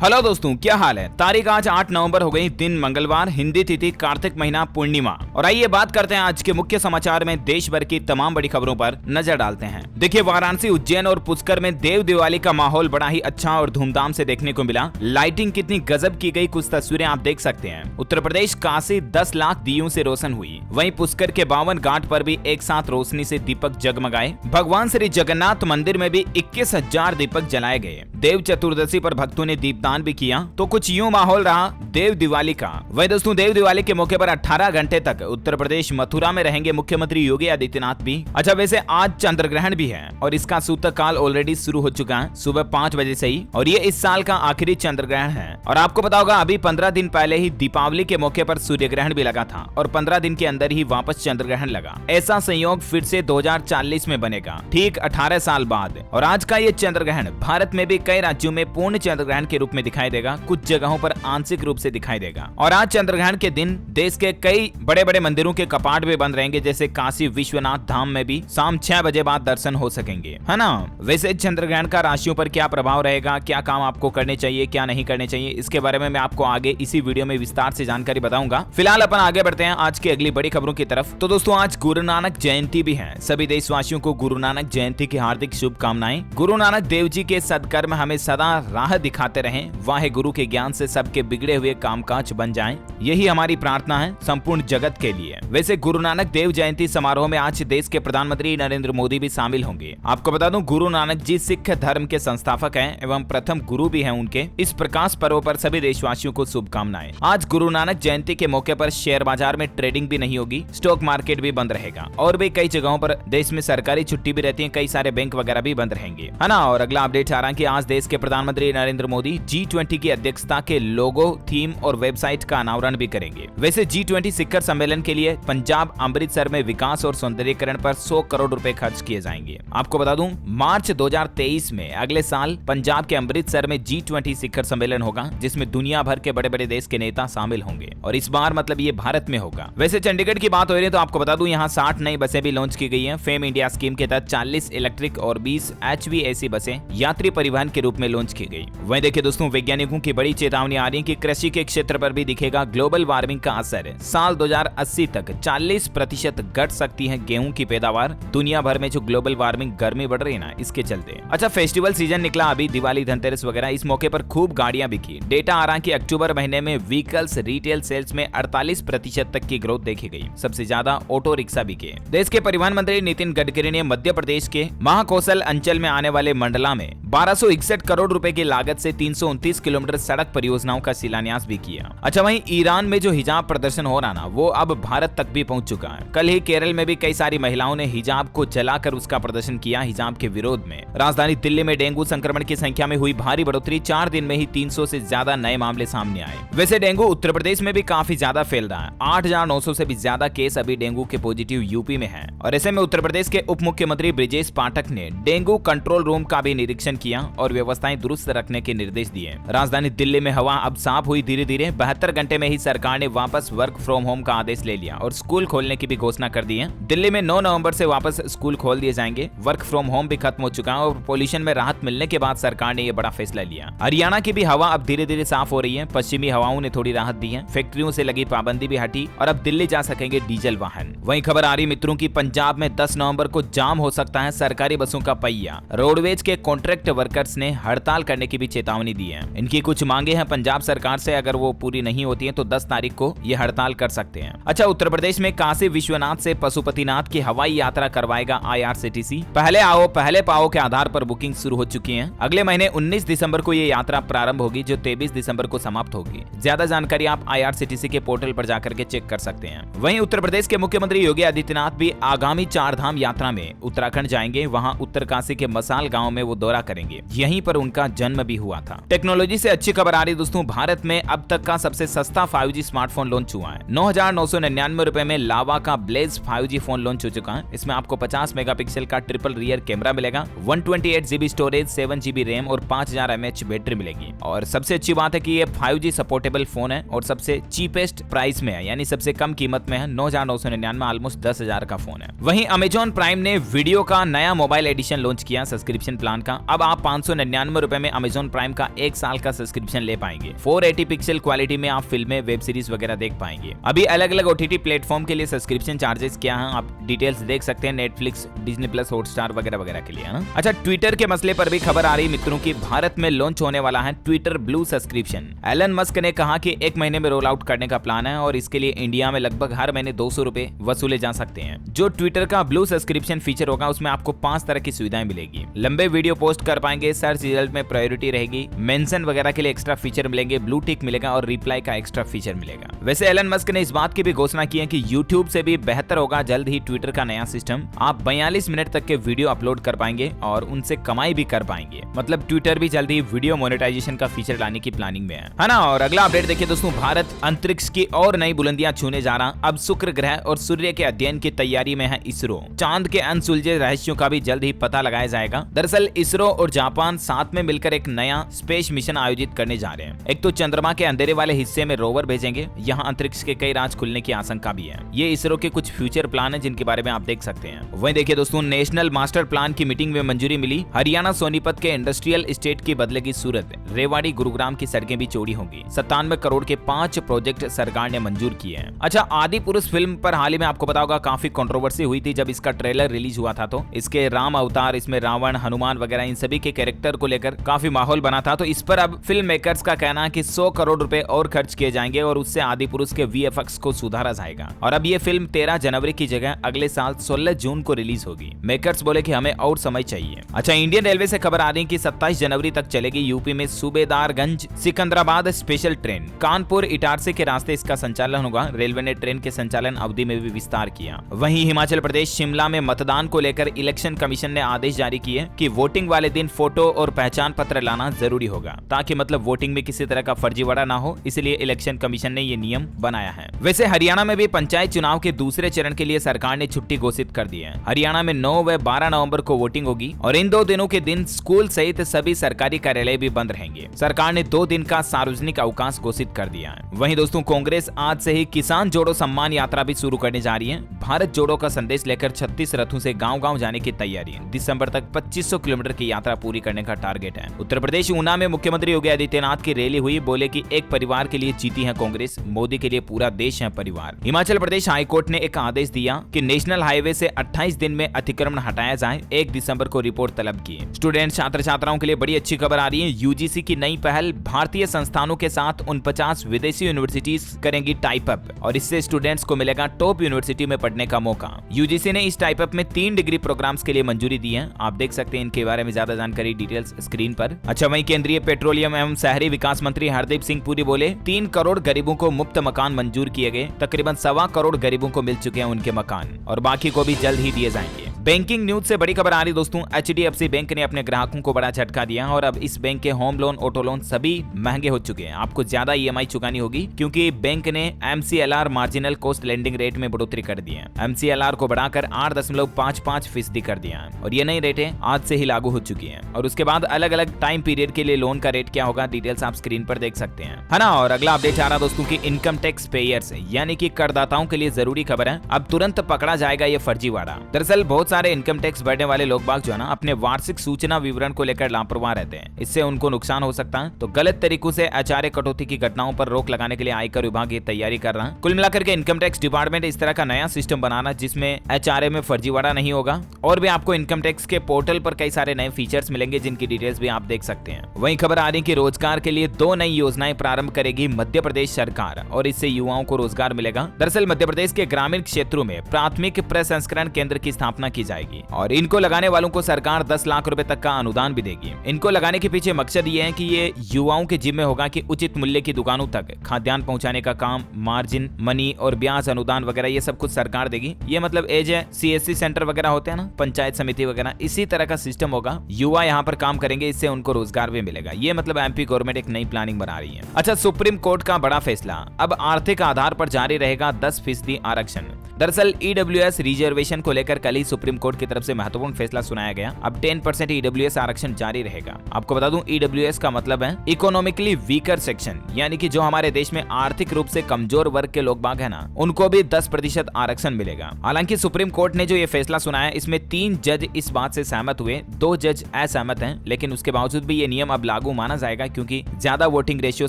Hello दोस्तों, क्या हाल है। तारीख आज 8 नवंबर हो गई, दिन मंगलवार, हिंदी तिथि कार्तिक महीना पूर्णिमा। और आइए बात करते हैं आज के मुख्य समाचार में देश भर की तमाम बड़ी खबरों पर नजर डालते हैं। देखिए, वाराणसी, उज्जैन और पुष्कर में देव दिवाली का माहौल बड़ा ही अच्छा और धूमधाम से देखने को मिला। लाइटिंग कितनी गजब की गई, कुछ तस्वीरें आप देख सकते हैं। उत्तर प्रदेश काशी 10 लाख दियों से रोशन हुई। वहीं पुष्कर के 52 घाट पर भी एक साथ रोशनी से दीपक जगमगाए। भगवान श्री जगन्नाथ मंदिर में भी 21,000 दीपक जलाए गए। देव चतुर्दशी पर भक्तों ने दीपदान भी किया। तो कुछ यूं माहौल रहा देव दिवाली का। वही दोस्तों, देव दिवाली के मौके पर 18 घंटे तक उत्तर प्रदेश मथुरा में रहेंगे मुख्यमंत्री योगी आदित्यनाथ भी। अच्छा, वैसे आज चंद्र ग्रहण भी है और इसका सूतक काल ऑलरेडी शुरू हो चुका है सुबह 5 बजे से ही, और ये इस साल का आखिरी चंद्र ग्रहण है। और आपको पता होगा, अभी 15 दिन पहले ही दीपावली के मौके पर सूर्य ग्रहण भी लगा था और 15 दिन के अंदर ही वापस चंद्र ग्रहण लगा। ऐसा संयोग फिर से 2040 में बनेगा, ठीक 18 साल बाद। और आज का ये चंद्र ग्रहण भारत में भी कई राज्यों में पूर्ण चंद्र ग्रहण के रूप में दिखाई देगा, कुछ जगहों पर आंशिक रूप से दिखाई देगा। और आज चंद्र ग्रहण के दिन देश के कई बड़े बड़े मंदिरों के कपाट भी बंद रहेंगे, जैसे काशी विश्वनाथ धाम में भी शाम 6 बजे बाद दर्शन हो सकेंगे, है ना। वैसे चंद्र ग्रहण का राशियों पर क्या प्रभाव रहेगा, क्या काम आपको करने चाहिए, क्या नहीं करने चाहिए, इसके बारे में मैं आपको आगे इसी वीडियो में विस्तार से जानकारी बताऊंगा। फिलहाल अपन आगे बढ़ते हैं आज की अगली बड़ी खबरों की तरफ। तो दोस्तों, आज गुरु नानक जयंती भी है। सभी देशवासियों को गुरु नानक जयंती की हार्दिक शुभकामनाएं। गुरु नानक देव जी के सदकर्म हमें सदा राह दिखाते रहें। वाहे गुरु के ज्ञान से सबके बिगड़े हुए कामकाज बन जाएं, यही हमारी प्रार्थना है संपूर्ण जगत के लिए। वैसे गुरु नानक देव जयंती समारोह में आज देश के प्रधानमंत्री नरेंद्र मोदी भी शामिल होंगे। आपको बता दूं, गुरु नानक जी सिख धर्म के संस्थापक हैं एवं प्रथम गुरु भी हैं उनके। इस प्रकाश पर्व पर सभी देशवासियों को शुभकामनाएं। आज गुरु नानक जयंती के मौके पर शेयर बाजार में ट्रेडिंग भी नहीं होगी, स्टॉक मार्केट भी बंद रहेगा और भी कई जगहों पर देश में सरकारी छुट्टी भी रहती है, कई सारे बैंक वगैरह भी बंद रहेंगे, है ना। और अगला अपडेट आ रहा है कि आज देश के प्रधानमंत्री नरेंद्र मोदी G20 की अध्यक्षता के लोगो, थीम और वेबसाइट का अनावरण भी करेंगे। वैसे G20 शिखर सम्मेलन के लिए पंजाब अमृतसर में विकास और सौंदर्यीकरण पर 100 करोड़ रुपए खर्च किए जाएंगे। आपको बता दूं, मार्च 2023 में अगले साल पंजाब के अमृतसर में G20 शिखर सम्मेलन होगा, जिसमें दुनिया भर के बड़े बड़े देश के नेता शामिल होंगे और इस बार मतलब ये भारत में होगा। वैसे चंडीगढ़ की बात हो रही है तो आपको बता दूं, यहाँ 60 नई बसें भी लॉन्च की गई हैं। फेम इंडिया स्कीम के तहत 40 इलेक्ट्रिक और 20 HVAC बसें यात्री परिवहन के रूप में लॉन्च की गई। वहीं देखिए दोस्तों, वैज्ञानिकों की बड़ी चेतावनी आ रही है कि कृषि के क्षेत्र पर भी दिखेगा ग्लोबल वार्मिंग का असर। साल 2080 तक 40% घट सकती है गेहूं की पैदावार, दुनिया भर में जो ग्लोबल वार्मिंग गर्मी बढ़ रही है ना, इसके चलते। अच्छा, फेस्टिवल सीजन निकला अभी, दिवाली, धनतेरस वगैरह, इस मौके पर खूब गाड़ियां बिकी। डेटा आ रहा है कि अक्टूबर महीने में व्हीकल्स रिटेल सेल्स में 48% तक की ग्रोथ देखी गई। सबसे ज्यादा ऑटो रिक्शा बिके। देश के परिवहन मंत्री नितिन गडकरी ने मध्य प्रदेश के महाकौशल अंचल में आने वाले मंडला में 1261 करोड़ रुपए की लागत से 329 किलोमीटर सड़क परियोजनाओं का शिलान्यास भी किया। अच्छा, वहीं ईरान में जो हिजाब प्रदर्शन हो रहा ना, वो अब भारत तक भी पहुंच चुका है। कल ही केरल में भी कई सारी महिलाओं ने हिजाब को जलाकर उसका प्रदर्शन किया हिजाब के विरोध में। राजधानी दिल्ली में डेंगू संक्रमण की संख्या में हुई भारी बढ़ोतरी, 4 दिन में ही 300 से ज्यादा नए मामले सामने आए। वैसे डेंगू उत्तर प्रदेश में भी काफी ज्यादा फैल रहा है। 8,900 से भी ज्यादा केस अभी डेंगू के पॉजिटिव यूपी में है। और ऐसे में उत्तर प्रदेश के उप मुख्यमंत्री ब्रिजेश पाठक ने डेंगू कंट्रोल रूम का भी निरीक्षण किया और व्यवस्थाएं दुरुस्त रखने के निर्देश दिए। राजधानी दिल्ली में हवा अब साफ हुई धीरे धीरे। 72 घंटे में ही सरकार ने वापस वर्क फ्रॉम होम का आदेश ले लिया और स्कूल खोलने की भी घोषणा कर दी है। दिल्ली में 9 नवंबर से वापस स्कूल खोल दिए जाएंगे। वर्क फ्रॉम होम भी खत्म हो चुका है और पोल्यूशन में राहत मिलने के बाद सरकार ने यह बड़ा फैसला लिया। हरियाणा की भी हवा अब धीरे धीरे साफ हो रही है। पश्चिमी हवाओं ने थोड़ी राहत दी है। फैक्ट्रियों से लगी पाबंदी भी हटी और अब दिल्ली जा सकेंगे डीजल वाहन। वहीं खबर आ रही मित्रों की, पंजाब में 10 नवंबर को जाम हो सकता है सरकारी बसों का पहिया। रोडवेज के कॉन्ट्रैक्ट वर्कर्स ने हड़ताल करने की भी चेतावनी दी है। इनकी कुछ मांगे हैं पंजाब सरकार से, अगर वो पूरी नहीं होती है तो 10 तारीख को ये हड़ताल कर सकते हैं। अच्छा, उत्तर प्रदेश में काशी विश्वनाथ से पशुपतिनाथ की हवाई यात्रा करवाएगा IRCTC। पहले आओ पहले पाओ के आधार पर बुकिंग शुरू हो चुकी है। अगले महीने 19 दिसंबर को ये यात्रा प्रारंभ होगी, जो 23 दिसंबर को समाप्त होगी। ज्यादा जानकारी आप IRCTC के पोर्टल पर जाकर के चेक कर सकते हैं। वहीं उत्तर प्रदेश के मुख्यमंत्री योगी आदित्यनाथ भी आगामी 4 धाम यात्रा में उत्तराखंड जाएंगे। वहाँ उत्तरकाशी के मसाल गाँव में वो दौरा करेंगे, यहीं पर उनका जन्म भी हुआ था। टेक्नोलॉजी से अच्छी खबर आ रही दोस्तों, भारत में अब तक का सबसे सस्ता 5G स्मार्टफोन लॉन्च हुआ है। 9,999 रुपए में लावा का ब्लेज 5G फोन लॉन्च हो चुका है। इसमें आपको 50 मेगापिक्सल का ट्रिपल रियर कैमरा मिलेगा, 128 GB स्टोरेज, 7 GB रैम और 5000 mAh बैटरी मिलेगी। और सबसे अच्छी बात है कि ये 5G सपोर्टेबल फोन है और सबसे चीपेस्ट प्राइस में है, यानी सबसे कम कीमत में है। 9,999 ऑलमोस्ट 10,000 का फोन है। वहीं अमेजॉन प्राइम ने वीडियो का नया मोबाइल एडिशन लॉन्च किया सब्सक्रिप्शन प्लान का। अब आप 599 रुपए में अमेजॉन प्राइम का 1 1 साल का सब्सक्रिप्शन ले पाएंगे। 480 पिक्सल क्वालिटी में आप फिल्में, वेब सीरीज वगैरह देख पाएंगे। अभी अलग अलग OTT प्लेटफॉर्म के लिए सब्सक्रिप्शन चार्जेस क्या है आप डिटेल्स देख सकते हैं, नेटफ्लिक्स, डिज्नी प्लस, हॉटस्टार वगैरह वगैरह के लिए। अच्छा, ट्विटर के मसले पर भी खबर आ रही मित्रों की भारत में लॉन्च होने वाला है Twitter blue subscription. Elon Musk ने कहा कि 1 महीने में रोल आउट करने का प्लान है और इसके लिए इंडिया में लगभग हर महीने 200 रुपए वसूले जा सकते हैं। जो ट्विटर का ब्लू सब्सक्रिप्शन फीचर होगा उसमें आपको 5 तरह की सुविधाएं मिलेगी। लंबे वीडियो पोस्ट कर पाएंगे, सर्च रिजल्ट में प्रायोरिटी रहेगी, मेंशन वगैरह के लिए एक्स्ट्रा फीचर मिलेंगे, ब्लू टिक मिलेगा और रिप्लाई का एक्स्ट्रा फीचर मिलेगा। वैसे एलन मस्क ने इस बात की भी घोषणा की है कि यूट्यूब से भी बेहतर होगा जल्द ही ट्विटर का नया सिस्टम। आप 42 मिनट तक के वीडियो अपलोड कर पाएंगे और उनसे कमाई भी कर पाएंगे। मतलब ट्विटर भी जल्द ही वीडियो मोनेटाइजेशन का फीचर लाने की प्लानिंग में है ना। और अगला अपडेट देखिए दोस्तों, भारत अंतरिक्ष की और नई बुलंदियां छूने जा रहा। अब शुक्र ग्रह और सूर्य के अध्ययन की तैयारी में है इसरो। चांद के अनसुलझे रहस्यों का भी जल्द ही पता लगाया जाएगा। दरअसल इसरो और जापान साथ में मिलकर एक नया स्पेस मिशन आयोजित करने जा रहे हैं। एक तो चंद्रमा के अंधेरे वाले हिस्से में रोवर भेजेंगे, यहाँ अंतरिक्ष के कई राज खुलने की आशंका भी है। ये इसरो के कुछ फ्यूचर प्लान है जिनके बारे में आप देख सकते हैं। वहीं देखिए दोस्तों, नेशनल मास्टर प्लान की मीटिंग में मंजूरी मिली। हरियाणा सोनीपत के इंडस्ट्रियल स्टेट की बदलेगी सूरत। रेवाड़ी गुरुग्राम की सड़कें भी चौड़ी होंगी। 97 करोड़ के 5 प्रोजेक्ट सरकार ने मंजूर किए हैं। अच्छा, आदि पुरुष फिल्म पर हाल ही में आपको पता होगा काफी कंट्रोवर्सी हुई थी जब इसका ट्रेलर रिलीज हुआ था। तो इसके राम अवतार, इसमें रावण, हनुमान वगैरह इन सभी के कैरेक्टर को लेकर काफी माहौल बना था। तो इस पर अब फिल्म मेकर्स का कहना है कि 100 करोड़ रुपए और खर्च किए जाएंगे और उससे आदि पुरुष के VFX को सुधारा जाएगा। और अब ये फिल्म 13 जनवरी की जगह अगले साल 16 जून को रिलीज होगी। मेकर्स बोले कि हमें और समय चाहिए। अच्छा, इंडियन रेलवे से खबर आ रही है कि 27 जनवरी तक चलेगी यूपी में सूबेदारगंज सिकंदराबाद स्पेशल ट्रेन। कानपुर इटारसी के रास्ते इसका संचालन होगा। रेलवे ने ट्रेन के संचालन अवधि में भी विस्तार किया। वहीं हिमाचल प्रदेश शिमला में मतदान को लेकर इलेक्शन कमीशन ने आदेश जारी किए कि वोटिंग वाले दिन फोटो और पहचान पत्र लाना जरूरी होगा, ताकि मतलब वोटिंग में किसी तरह का फर्जीवाड़ा ना हो। इसलिए इलेक्शन कमीशन ने ये नियम बनाया है। वैसे हरियाणा में भी पंचायत चुनाव के दूसरे चरण के लिए सरकार ने छुट्टी घोषित कर दी है। हरियाणा में 9 व 12 नवंबर को वोटिंग होगी और इन 2 दिनों के दिन स्कूल सहित सभी सरकारी कार्यालय भी बंद रहेंगे। सरकार ने 2 दिन का सार्वजनिक अवकाश घोषित कर दिया है। वहीं दोस्तों, कांग्रेस आज से ही किसान जोड़ो सम्मान यात्रा भी शुरू करने जा रही है। भारत जोड़ो का संदेश लेकर 36 रथों से गांव-गांव जाने की तैयारी है। दिसंबर तक 2500 किलोमीटर की यात्रा पूरी करने का टारगेट है। उत्तर प्रदेश ऊना में मुख्यमंत्री योगी आदित्यनाथ की रैली हुई। बोले कि एक परिवार के लिए जीती है कांग्रेस, मोदी के लिए पूरा देश है परिवार। हिमाचल प्रदेश हाईकोर्ट ने एक आदेश दिया कि नेशनल हाईवे से 28 दिन में अतिक्रमण हटाया जाए। 1 दिसंबर को रिपोर्ट तलब की। स्टूडेंट छात्र छात्राओं के लिए बड़ी अच्छी खबर आ रही है। यूजीसी की नई पहल, भारतीय संस्थानों के साथ 49 विदेशी यूनिवर्सिटीज करेंगी टाइप अप और इससे स्टूडेंट्स को मिलेगा टॉप यूनिवर्सिटी में पढ़ने का मौका। यूजीसी ने इस टाइप अप में 3 डिग्री प्रोग्राम्स के लिए मंजूरी दी है। आप देख सकते हैं इनके बारे में ज्यादा जानकारी डिटेल्स स्क्रीन पर। अच्छा, वहीं केंद्रीय पेट्रोलियम एवं शहरी विकास मंत्री हरदीप सिंह पुरी बोले 3 करोड़ गरीबों को मुफ्त मकान मंजूर किए गए। तकरीबन 1.25 करोड़ गरीबों को मिल चुके हैं उनके मकान और बाकी को भी जल्द ही दिए जाएंगे। बैंकिंग न्यूज से बड़ी खबर आ रही दोस्तों, HDFC बैंक ने अपने ग्राहकों को बड़ा झटका दिया और अब इस बैंक के होम लोन, ऑटो लोन सभी महंगे हो चुके हैं। आपको ज्यादा EMI चुकानी होगी क्योंकि बैंक ने MCLR marginal cost lending rate में बढ़ोतरी कर दी है। MCLR को बढ़ाकर 8.55% कर दिया है और ये नई रेटें आज से ही लागू हो चुकी हैं। और उसके बाद अलग अलग टाइम पीरियड के लिए लोन का रेट क्या होगा, डिटेल्स आप स्क्रीन पर देख सकते हैं, है ना। और अगला अपडेट आ रहा दोस्तों की इनकम टैक्स पेयर्स यानी कि करदाताओं के लिए जरूरी खबर है। अब तुरंत पकड़ा जाएगा ये फर्जीवाड़ा। दरअसल बहुत सारे इनकम टैक्स भरने वाले लोग बाग जो है ना अपने वार्षिक सूचना विवरण को लेकर लापरवाह रहते हैं। इससे उनको नुकसान हो सकता है। तो गलत तरीकों से आचार्य कटौती की घटनाओं पर रोक लगाने के लिए आयकर विभाग ये तैयारी कर रहा है। कुल मिलाकर के इनकम टैक्स डिपार्टमेंट इस तरह का नया सिस्टम बनाना जिसमें आचार्य में फर्जीवाड़ा नहीं होगा। और भी आपको इनकम टैक्स के पोर्टल पर कई सारे नए फीचर्स मिलेंगे जिनकी डिटेल्स भी आप देख सकते हैं। वहीं खबर आ रही है कि रोजगार के लिए 2 नई योजनाएं प्रारंभ करेगी मध्य प्रदेश सरकार और इससे युवाओं को रोजगार मिलेगा। दरअसल मध्य प्रदेश के ग्रामीण क्षेत्रों में प्राथमिक प्रसंस्करण केंद्र की स्थापना की जाएगी और इनको लगाने वालों को सरकार 10 लाख रुपए तक का अनुदान भी देगी। इनको लगाने के पीछे मकसद ये है कि ये युवाओं के जिम्मे होगा कि उचित मूल्य की दुकानों तक खाद्यान्न पहुंचाने का काम, मार्जिन मनी और ब्याज अनुदान वगैरह ये सब कुछ सरकार देगी। ये मतलब एज है CSC सेंटर वगैरह होते हैं ना, पंचायत समिति वगैरह, इसी तरह का सिस्टम होगा। युवा यहाँ पर काम करेंगे, इससे उनको रोजगार भी मिलेगा। ये मतलब MP गवर्नमेंट एक नई प्लानिंग बना रही है। अच्छा, सुप्रीम कोर्ट का बड़ा फैसला, अब आर्थिक आधार पर जारी रहेगा 10% आरक्षण। दरअसल ईडब्ल्यूएस रिजर्वेशन को लेकर कल ही सुप्रीम कोर्ट की तरफ से महत्वपूर्ण फैसला सुनाया गया। अब 10% ईडब्ल्यूएस आरक्षण जारी रहेगा। आपको बता दूं, ईडब्ल्यूएस का मतलब है इकोनॉमिकली वीकर सेक्शन, यानी कि जो हमारे देश में आर्थिक रूप से कमजोर वर्ग के लोग बाग है ना, उनको भी 10% आरक्षण मिलेगा। हालांकि सुप्रीम कोर्ट ने जो ये फैसला सुनाया, इसमें 3 जज इस बात से सहमत हुए, 2 जज असहमत हैं, लेकिन उसके बावजूद भी ये नियम अब लागू माना जाएगा क्योंकि ज्यादा वोटिंग रेशियो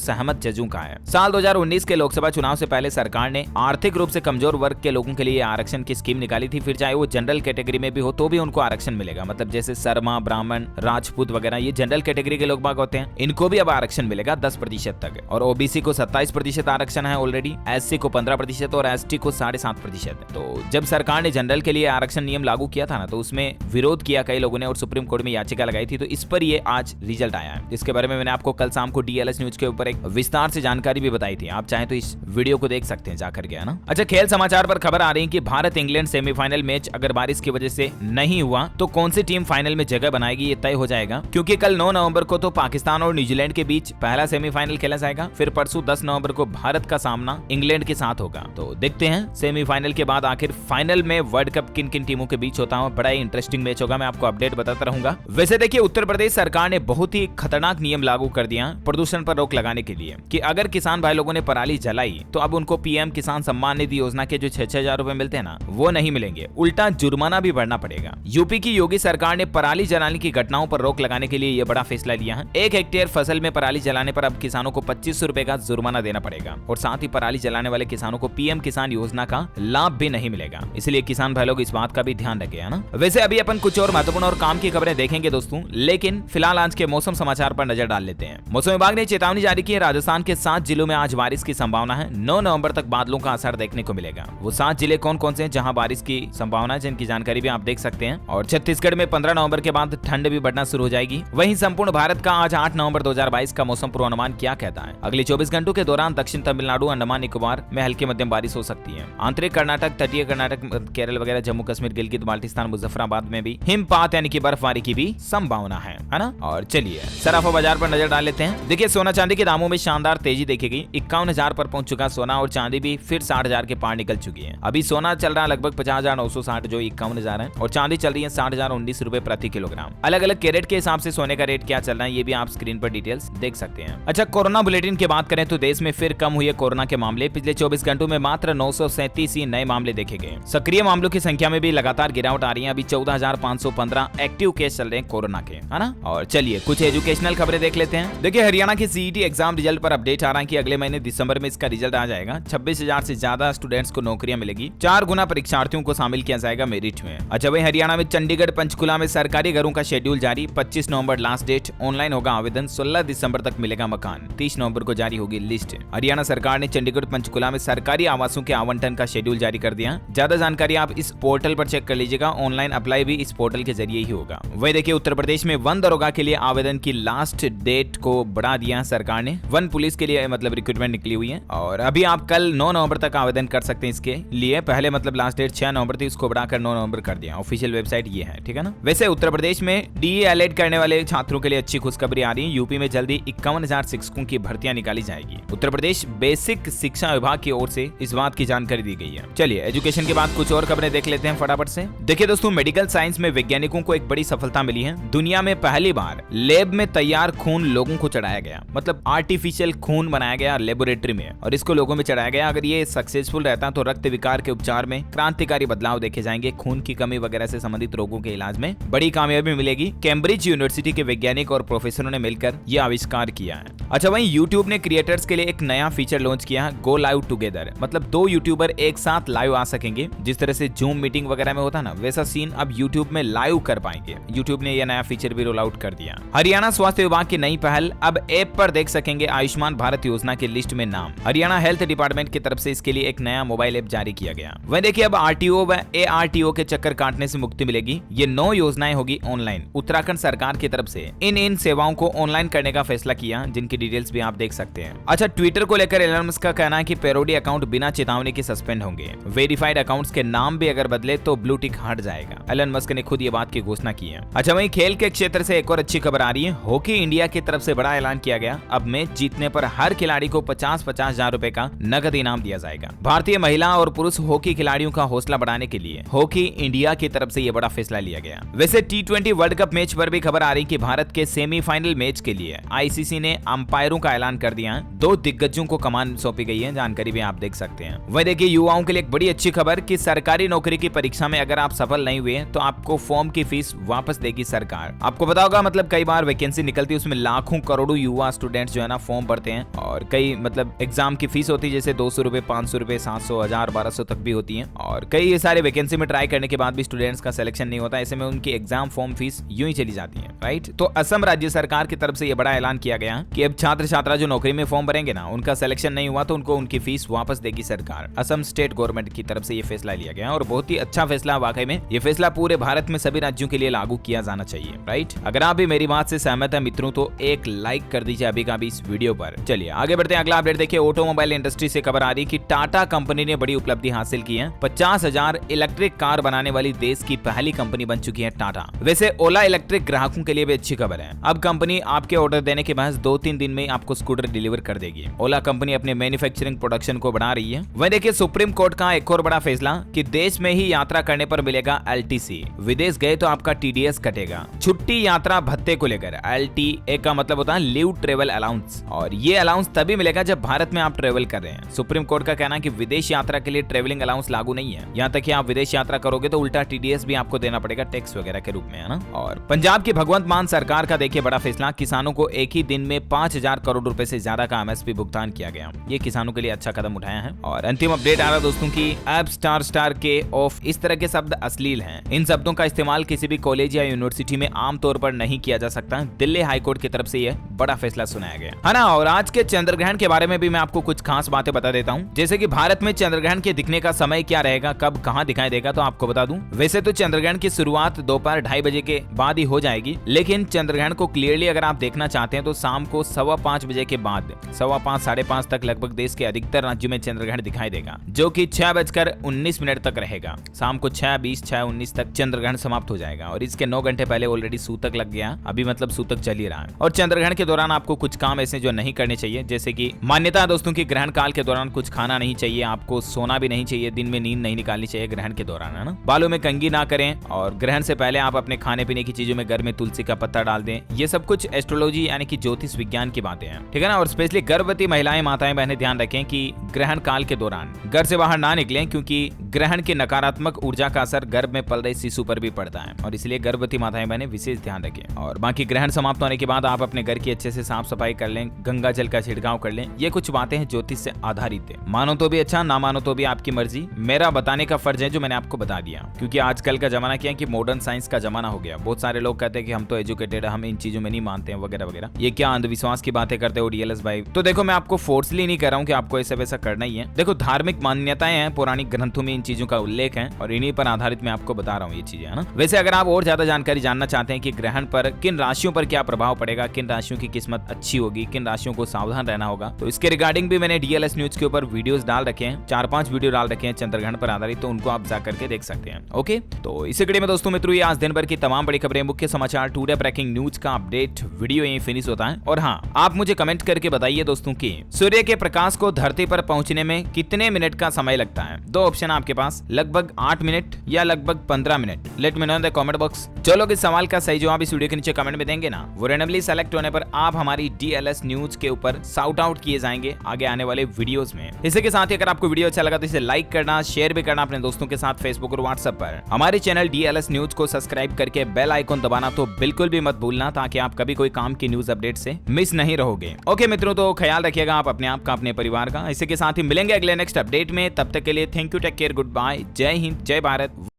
सहमत जजों का है। साल 2019 के लोकसभा चुनाव से पहले सरकार ने आर्थिक रूप से कमजोर वर्ग के लोगों के लिए आरक्षण की स्कीम निकाली थी। फिर चाहे वो जनरल कैटेगरी में भी हो तो भी उनको आरक्षण मिलेगा। मतलब जैसे शर्मा, ब्राह्मण, राजपूत वगैरह ये जनरल कैटेगरी के लोग बाग होते हैं, इनको भी अब आरक्षण मिलेगा 10% तक। और ओबीसी को 27% आरक्षण है ऑलरेडी, एससी को 15% और एसटी को 7.5%। तो जब सरकार ने जनरल के लिए आरक्षण नियम लागू किया था ना, तो उसमें विरोध किया कई लोगों ने और सुप्रीम कोर्ट में याचिका लगाई थी। तो इस पर ये आज रिजल्ट आया है। इसके बारे में मैंने आपको कल शाम को डीएलएस न्यूज के ऊपर एक विस्तार से जानकारी भी बताई थी। आप चाहें तो इस वीडियो को देख सकते हैं जाकर के, है ना। अच्छा, खेल समाचार पर खबर आ रही है कि भारत इंग्लैंड सेमीफाइनल मैच अगर बारिश की वजह से नहीं हुआ तो कौन सी टीम फाइनल में जगह बनाएगी ये तय हो जाएगा, क्योंकि कल 9 नवंबर को तो पाकिस्तान और न्यूजीलैंड के बीच पहला सेमीफाइनल खेला जाएगा। फिर परसों 10 नवंबर को भारत का सामना इंग्लैंड के साथ होगा। तो देखते हैं सेमीफाइनल के बाद आखिर फाइनल में वर्ल्ड कप किन किन टीमों के बीच होता है। बड़ा ही इंटरेस्टिंग मैच होगा, मैं आपको अपडेट बताता रहूंगा। वैसे देखिए, उत्तर प्रदेश सरकार ने बहुत ही खतरनाक नियम लागू कर दिया प्रदूषण पर रोक लगाने के लिए कि अगर किसान भाई लोगों ने पराली जलाई तो अब उनको पीएम किसान सम्मान निधि योजना के जो 6-6 हजार रुपए मिलते हैं ना, वो नहीं मिलेंगे, उल्टा जुर्माना भी भरना पड़ेगा। यूपी की योगी सरकार ने पराली जलाने की घटनाओं पर रोक लगाने के लिए यह बड़ा फैसला लिया है। 1 हेक्टेयर फसल में पराली जलाने पर अब किसानों को 2500 रुपए का जुर्माना देना पड़ेगा और साथ ही पराली जलाने वाले किसानों को पीएम किसान योजना का लाभ भी नहीं मिलेगा। इसलिए किसान भाई लोग इस बात का भी ध्यान रखें, है ना। वैसे अभी अपन कुछ और महत्वपूर्ण और काम की खबरें देखेंगे दोस्तों, लेकिन फिलहाल आज के मौसम समाचार पर नजर डाल लेते हैं। मौसम विभाग ने चेतावनी जारी की है। राजस्थान के 7 जिलों में आज बारिश की संभावना है। 9 नवंबर तक बादलों का असर देखने को मिलेगा। वो 7 जिले कौन कौन से हैं जहां बारिश की संभावना है, जिनकी जानकारी भी आप देख सकते हैं। और छत्तीसगढ़ में 15 नवंबर के बाद ठंड भी बढ़ना शुरू हो जाएगी। वहीं संपूर्ण भारत का आज 8 नवंबर 2022 का मौसम पूर्वानुमान क्या कहता है। अगले 24 घंटों के दौरान दक्षिण तमिलनाडु, अंडमान निकोबार में हल्की मध्यम बारिश हो सकती है। आंतरिक कर्नाटक, तटीय कर्नाटक, केरल वगैरह, जम्मू कश्मीर, गिलगित बाल्टिस्तान, मुजफ्फराबाद में भी हिमपात यानी कि बर्फबारी की भी संभावना है ना। और चलिए सराफा बाजार पर नजर डाल लेते हैं। देखिए, सोना चांदी के दामों में शानदार तेजी देखी गई। 51,000 पर पहुंच चुका सोना और चांदी भी फिर 60,000 के पार निकल चुकी है। अभी सोना चल रहा है लगभग 50,960 जो 51,000 है, और चांदी चल रही है 60,019 रुपए प्रति किलोग्राम। अलग अलग कैरेट के हिसाब से सोने का रेट क्या चल रहा है ये भी आप स्क्रीन पर डिटेल्स देख सकते हैं। अच्छा, कोरोना बुलेटिन की बात करें तो देश में फिर कम हुए कोरोना के मामले। पिछले 24 घंटों में मात्र 937 ही नए मामले देखे गए। सक्रिय मामलों की संख्या में भी लगातार गिरावट आ रही है। अभी 14,515 एक्टिव केस चल रहे हैं कोरोना के, है ना। और चलिए कुछ एजुकेशनल खबरें देख लेते हैं। देखिए, हरियाणा के सीईटी एग्जाम रिजल्ट पर अपडेट आ रहा है कि अगले महीने दिसंबर में इसका रिजल्ट आ जाएगा। 26,000 से ज्यादा स्टूडेंट्स को नौकरियां मिलेगी। 4 गुना परीक्षार्थियों को शामिल किया जाएगा मेरिट में। अच्छा, वही हरियाणा में चंडीगढ़, पंचकुला में सरकारी घरों का शेड्यूल जारी। 25 नवंबर लास्ट डेट, ऑनलाइन होगा आवेदन। 16 दिसंबर तक मिलेगा मकान। 30 नवंबर को जारी होगी लिस्ट। हरियाणा सरकार ने चंडीगढ़, पंचकुला में सरकारी आवासों के आवंटन का शेड्यूल जारी कर दिया। ज्यादा जानकारी आप इस पोर्टल पर चेक कर लीजिएगा। ऑनलाइन अप्लाई भी इस पोर्टल के जरिए ही होगा। वही देखिए, उत्तर प्रदेश में वन दरोगा के लिए आवेदन की लास्ट डेट को बढ़ा दिया सरकार ने। वन पुलिस के लिए मतलब रिक्रूटमेंट निकली हुई है और अभी आप कल 9 नवंबर तक आवेदन कर सकते हैं इसके लिए। पहले मतलब लास्ट डेट 6 नवंबर थी, उसको बढ़ाकर 9 नवंबर कर दिया। ऑफिशियल वेबसाइट ये है, ठीक है ना। वैसे उत्तर प्रदेश में डीएलएड करने वाले छात्रों के लिए अच्छी खुशखबरी आ रही है। यूपी में जल्दी 51,000 शिक्षकों की भर्तियां निकाली जाएगी। उत्तर प्रदेश बेसिक शिक्षा विभाग की ओर से इस बात की जानकारी दी गई है। चलिए एजुकेशन के बाद कुछ और खबरें देख लेते हैं फटाफट से। देखिए दोस्तों, मेडिकल साइंस में वैज्ञानिकों को एक बड़ी सफलता मिली है। दुनिया में पहली बार लैब में तैयार खून लोगों को चढ़ाया गया। मतलब आर्टिफिशियल खून बनाया गया लेबोरेटरी में और इसको लोगों में चढ़ाया गया। अगर ये सक्सेसफुल रहता तो रक्त विकार के उपचार में क्रांतिकारी बदलाव देखे जाएंगे। खून की कमी वगैरह से संबंधित रोगों के इलाज में बड़ी कामयाबी मिलेगी। कैम्ब्रिज यूनिवर्सिटी के वैज्ञानिक और प्रोफेसरों ने मिलकर यह आविष्कार किया है। अच्छा, वहीं यूट्यूब ने क्रिएटर्स के लिए एक नया फीचर लॉन्च किया है, गो लाइव टुगेदर। मतलब 2 यूट्यूबर एक साथ लाइव आ सकेंगे। जिस तरह से जूम मीटिंग वगैरह में होता ना, वैसा सीन अब यूट्यूब में लाइव कर पाएंगे। यूट्यूब ने यह नया फीचर भी रोल आउट कर दिया। हरियाणा स्वास्थ्य विभाग की नई पहल, अब ऐप पर देख सकेंगे आयुष्मान भारत योजना की लिस्ट में नाम। हरियाणा हेल्थ डिपार्टमेंट की तरफ से इसके लिए एक नया मोबाइल ऐप जारी किया गया। वहीं देखिए, अब आरटीओ व एआरटीओ के चक्कर काटने से मुक्ति मिलेगी। ये 9 योजनाएं होगी ऑनलाइन। उत्तराखंड सरकार की तरफ से इन सेवाओं को ऑनलाइन करने का फैसला किया, जिनकी डिटेल्स भी आप देख सकते हैं। अच्छा, ट्विटर को लेकर एलन मस्क का कहना है कि पैरोडी अकाउंट बिना चेतावनी के सस्पेंड होंगे। वेरीफाइड अकाउंट्स के नाम भी अगर बदले तो ब्लू टिक हट जाएगा। एलन मस्क ने खुद ये बात की घोषणा की है। अच्छा, वहीं खेल के क्षेत्र से एक और अच्छी खबर आ रही है। हॉकी इंडिया की तरफ से बड़ा ऐलान किया गया। अब मैच जीतने पर हर खिलाड़ी को 50,000 रुपए का नगद इनाम दिया जाएगा। भारतीय महिला और पुरुष निर्दोष हॉकी खिलाड़ियों का हौसला बढ़ाने के लिए हॉकी इंडिया की तरफ से ये बड़ा फैसला लिया गया। वैसे T20 वर्ल्ड कप मैच पर भी खबर आ रही कि भारत के सेमीफाइनल मैच के लिए आईसीसी ने अंपायरों का ऐलान कर दिया है। 2 दिग्गजों को कमान सौंपी गई है, जानकारी भी आप देख सकते हैं। वह देखिए युवाओं के लिए एक बड़ी अच्छी खबर कि सरकारी नौकरी की परीक्षा में अगर आप सफल नहीं हुए तो आपको फॉर्म की फीस वापस देगी सरकार। आपको पता होगा मतलब कई बार वैकेंसी निकलती है, उसमें लाखों करोड़ों युवा स्टूडेंट्स जो है ना फॉर्म भरते हैं और कई मतलब एग्जाम की फीस होती है जैसे 200 रुपए, 500 रुपए, 700, 1000, 1200 तक भी होती है और कई सारे वैकेंसी में ट्राई करने के बाद भी स्टूडेंट्स का सिलेक्शन नहीं होता। ऐसे में उनकी एग्जाम फॉर्म फीस यूं ही चली जाती है, राइट। तो असम राज्य सरकार की तरफ से यह बड़ा ऐलान किया गया कि अब छात्र छात्रा जो नौकरी में फॉर्म भरेंगे ना, उनका सिलेक्शन नहीं हुआ तो उनको उनकी फीस वापस देगी सरकार। असम स्टेट गवर्नमेंट की तरफ से यह फैसला लिया गया और बहुत ही अच्छा फैसला। वाकई में यह फैसला पूरे भारत में सभी राज्यों के लिए लागू किया जाना चाहिए, राइट। अगर आप भी मेरी बात से सहमत है मित्रों तो एक लाइक कर दीजिए अभी का भी इस वीडियो पर। चलिए आगे बढ़ते हैं। अगला अपडेट देखिए, ऑटोमोबाइल इंडस्ट्री से खबर आ रही कि टाटा कंपनी ने बड़ी उपलब्धि हासिल की है। 50,000 इलेक्ट्रिक कार बनाने वाली देश की पहली कंपनी बन चुकी है टाटा। वैसे ओला इलेक्ट्रिक ग्राहकों के लिए भी अच्छी खबर है। अब कंपनी आपके ऑर्डर देने के बाद 2-3 दिन में आपको स्कूटर डिलीवर कर देगी। ओला कंपनी अपने मैन्युफैक्चरिंग प्रोडक्शन को बढ़ा रही है। वहीं देखिए सुप्रीम कोर्ट का एक और बड़ा फैसला कि देश में ही यात्रा करने पर मिलेगा LTC। विदेश गए तो आपका TDS कटेगा। छुट्टी यात्रा भत्ते को लेकर LTA का मतलब होता है लीव ट्रेवल अलाउंस, और ये अलाउंस तभी मिलेगा जब भारत में आप ट्रेवल कर रहे हैं। सुप्रीम कोर्ट का कहना है कि विदेश यात्रा के लिए ट्रेवलिंग अलाउंस लागू नहीं है। यहाँ तक कि आप विदेश यात्रा करोगे तो उल्टा TDS भी आपको देना पड़ेगा टैक्स वगैरह के रूप में, है ना। और पंजाब की भगवंत मान सरकार का देखिए बड़ा फैसला, किसानों को एक ही दिन में 5,000 करोड़ रुपए से ज्यादा का MSP भुगतान किया गया। ये किसानों के लिए अच्छा कदम उठाया है। और अंतिम अपडेट आ रहा दोस्तों की ऐप स्टार के ऑफ, इस तरह के शब्द अश्लील हैं। इन शब्दों का इस्तेमाल किसी भी कॉलेज या यूनिवर्सिटी में आमतौर पर नहीं किया जा सकता। दिल्ली हाईकोर्ट की तरफ से यह बड़ा फैसला सुनाया गया, है ना। और आज के चंद्रग्रहण के बारे में भी मैं आपको कुछ खास बातें बता देता हूँ, जैसे कि भारत में चंद्रग्रहण के दिखने का समय क्या रहेगा, कब कहां दिखाई देगा, तो आपको बता दूं। वैसे तो चंद्रग्रहण की शुरुआत दोपहर 2:30 बजे के बाद ही हो जाएगी, लेकिन चंद्रग्रहण को क्लियरली अगर आप देखना चाहते हैं तो शाम को 5:15 बजे के बाद 5:15, 5:30 तक लगभग देश के अधिकतर राज्यों में चंद्रग्रहण दिखाई देगा, जो कि 6:19 तक रहेगा। शाम को 6:20, 6:19 तक चंद्रग्रहण समाप्त हो जाएगा और इसके 9 घंटे पहले ऑलरेडी सूतक लग गया, अभी मतलब सूतक चल ही रहा है। और चंद्रग्रहण के दौरान आपको कुछ काम ऐसे जो नहीं करने चाहिए, जैसे कि मान्यता है दोस्तों की ग्रहण काल के दौरान कुछ खाना नहीं चाहिए, आपको सोना भी नहीं चाहिए, दिन में नींद नहीं निकालनी चाहिए ग्रहण के दौरान, है ना। बालों में कंघी ना करें और ग्रहण से पहले आप अपने खाने पीने की चीजों में घर में तुलसी का पत्ता डाल दें। ये सब कुछ एस्ट्रोलॉजी यानी कि ज्योतिष विज्ञान की बातें हैं, ठीक है ना। और स्पेशली गर्भवती महिलाएं, माताएं, बहनें ध्यान रखें कि ग्रहण काल के दौरान घर से बाहर ना निकलें, क्योंकि ग्रहण की नकारात्मक ऊर्जा का असर गर्भ में पल रहे शिशु पर भी पड़ता है और इसलिए गर्भवती माताएं बहनें विशेष ध्यान रखें। और बाकी ग्रहण समाप्त होने के बाद आप अपने घर की अच्छे से साफ सफाई कर लें, गंगा जल का छिड़काव कर लें। ये कुछ बातें हैं ज्योतिष से आधारित है, मानो तो भी अच्छा, ना मानो तो भी आपकी मर्जी। मेरा बताने का फर्ज है जो मैंने आपको बता दिया, क्योंकि आजकल का जमाना क्या है कि मॉडर्न साइंस का जमाना हो गया। बहुत सारे लोग कहते हैं कि हम तो एजुकेटेड, हम इन चीजों में नहीं मानते हैं वगैरह वगैरह। ये क्या अंधविश्वास की बातें करते हो DLS भाई। तो देखो मैं आपको फोर्सली नहीं कह रहा हूँ कि आपको ऐसा वैसा करना ही है। देखो धार्मिक मान्यताएं हैं, पौराणिक ग्रंथों में इन चीजों का उल्लेख है और इन्हीं पर आधारित मैं आपको बता रहा हूँ ये चीजें, है ना। वैसे अगर आप और ज्यादा जानकारी जानना चाहते हैं कि ग्रहण पर किन राशियों पर क्या प्रभाव पड़ेगा, किन राशियों की किस्मत अच्छी होगी, किन राशियों को सावधान रहना होगा, तो इसके रिगार्डिंग भी मैंने DLS न्यूज के ऊपर वीडियोस डाल रखे हैं, 4-5 वीडियो डाल रखे हैं चंद्रग्रहण पर आधारित, तो उनको आप जाकर के देख सकते हैं। ओके, तो इसी कड़ी में दोस्तों मित्रों ये आज दिन भर की तमाम बड़ी खबरें, मुख्य समाचार, टुडे ब्रेकिंग न्यूज का अपडेट वीडियो यहीं फिनिश होता है। और हाँ, आप मुझे कमेंट करके बताइए दोस्तों कि सूर्य के प्रकाश को धरती पर पहुंचने में कितने मिनट का समय लगता है। 2 ऑप्शन आपके पास, लगभग 8 मिनट या लगभग 15 minute. Let me know in the comment box. जो लोग इस सवाल का सही जवाब इस वीडियो के नीचे कमेंट में देंगे ना, वो रैंडमली सेलेक्ट होने पर आप हमारी DLS न्यूज के ऊपर शाउट आउट किए जाएंगे आगे आने वाले वीडियोस में। इसी के साथ ही अगर आपको वीडियो अच्छा लगा तो इसे लाइक करना, शेयर भी करना अपने दोस्तों के साथ फेसबुक और व्हाट्सएप पर। हमारे चैनल DLS न्यूज को सब्सक्राइब करके बेल आइकन दबाना तो बिल्कुल भी मत भूलना, ताकि आप कभी कोई काम की न्यूज अपडेट से मिस नहीं रहोगे। ओके मित्रों, तो ख्याल रखिएगा आप अपने आप का, अपने परिवार का। इसी के साथ ही मिलेंगे अगले नेक्स्ट अपडेट में, तब तक के लिए thank you, take care, good bye, जय हिंद, जय भारत।